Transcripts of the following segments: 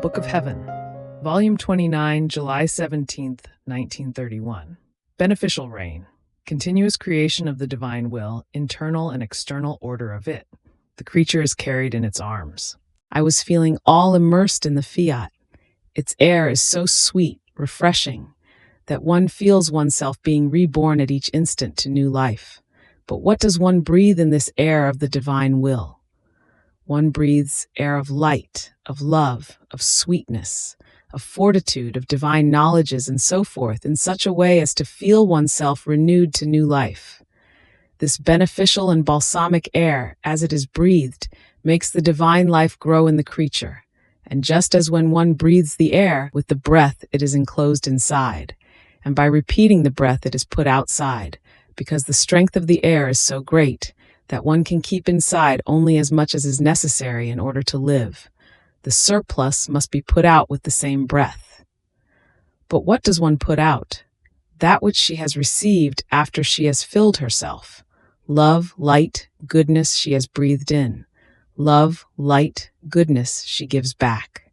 Book of Heaven, Volume 29, July 17th, 1931. Beneficial reign, continuous creation of the divine will, internal and external order of it. The creature is carried in its arms. I was feeling all immersed in the fiat. Its air is so sweet, refreshing, that one feels oneself being reborn at each instant to new life. But what does one breathe in this air of the divine will? One breathes air of light, of love, of sweetness, of fortitude, of divine knowledges, and so forth, in such a way as to feel oneself renewed to new life. This beneficial and balsamic air, as it is breathed, makes the divine life grow in the creature. And just as when one breathes the air, with the breath it is enclosed inside, and by repeating the breath it is put outside, because the strength of the air is so great that one can keep inside only as much as is necessary in order to live. The surplus must be put out with the same breath. But what does one put out? That which she has received after she has filled herself. Love, light, goodness she has breathed in. Love, light, goodness she gives back.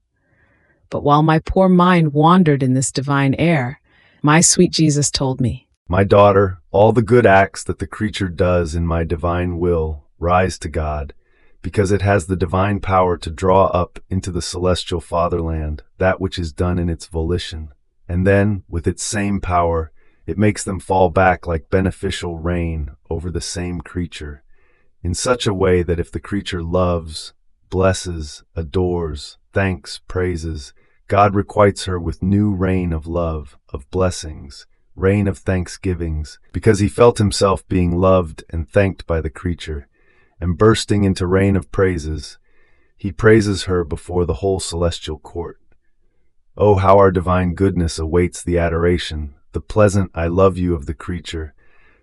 But while my poor mind wandered in this divine air, my sweet Jesus told me, "My daughter, all the good acts that the creature does in my divine will rise to God, because it has the divine power to draw up into the celestial fatherland that which is done in its volition, and then, with its same power, it makes them fall back like beneficial rain over the same creature, in such a way that if the creature loves, blesses, adores, thanks, praises, God requites her with new rain of love, of blessings, rain of thanksgivings, because he felt himself being loved and thanked by the creature, and bursting into rain of praises, he praises her before the whole celestial court. Oh, how our divine goodness awaits the adoration, the pleasant I love you of the creature,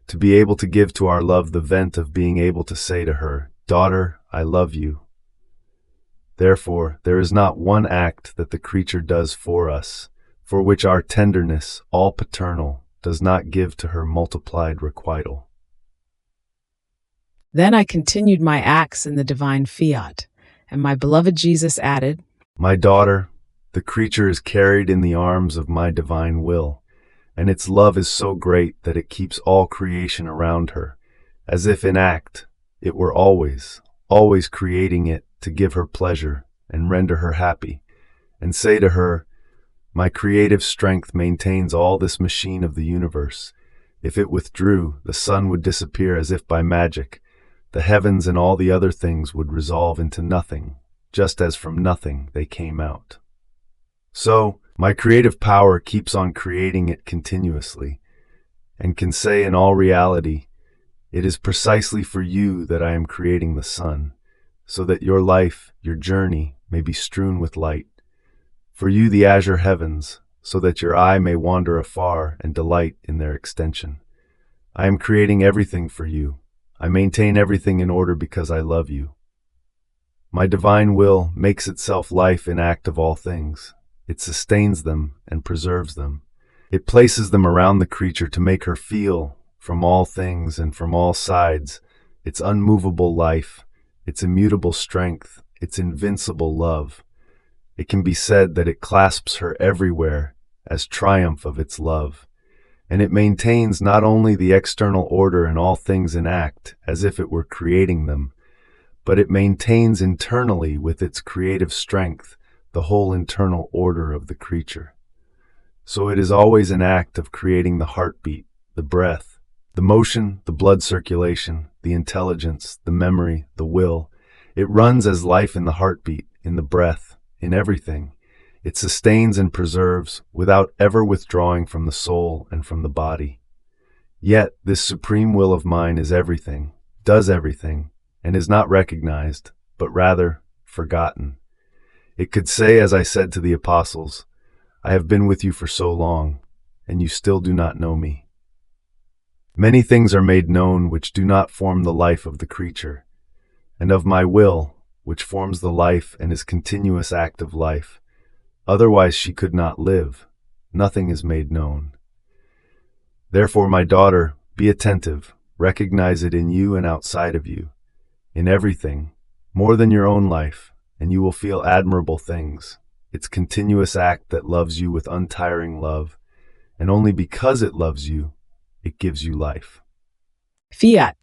to be able to give to our love the vent of being able to say to her, "Daughter, I love you." Therefore, there is not one act that the creature does for us, for which our tenderness, all paternal, does not give to her multiplied requital. Then I continued my acts in the divine fiat, and my beloved Jesus added, "My daughter, the creature is carried in the arms of my divine will, and its love is so great that it keeps all creation around her, as if in act it were always, always creating it to give her pleasure and render her happy, and say to her, my creative strength maintains all this machine of the universe. If it withdrew, the sun would disappear as if by magic. The heavens and all the other things would resolve into nothing, just as from nothing they came out. So, my creative power keeps on creating it continuously, and can say in all reality, it is precisely for you that I am creating the sun, so that your life, your journey, may be strewn with light. For you the azure heavens, so that your eye may wander afar and delight in their extension. I am creating everything for you. I maintain everything in order because I love you. My divine will makes itself life in act of all things. It sustains them and preserves them. It places them around the creature to make her feel, from all things and from all sides, its unmovable life, its immutable strength, its invincible love. It can be said that it clasps her everywhere as triumph of its love, and it maintains not only the external order in all things in act, as if it were creating them, but it maintains internally with its creative strength the whole internal order of the creature. So it is always an act of creating the heartbeat, the breath, the motion, the blood circulation, the intelligence, the memory, the will. It runs as life in the heartbeat, in the breath, in everything. It sustains and preserves without ever withdrawing from the soul and from the body. Yet this supreme will of mine is everything, does everything, and is not recognized, but rather forgotten. It could say, as I said to the apostles, I have been with you for so long, and you still do not know me. Many things are made known which do not form the life of the creature, and of my will, which forms the life and is continuous act of life. Otherwise she could not live. Nothing is made known. Therefore, my daughter, be attentive, recognize it in you and outside of you, in everything, more than your own life, and you will feel admirable things. its continuous act that loves you with untiring love, and only because it loves you, it gives you life. Fiat.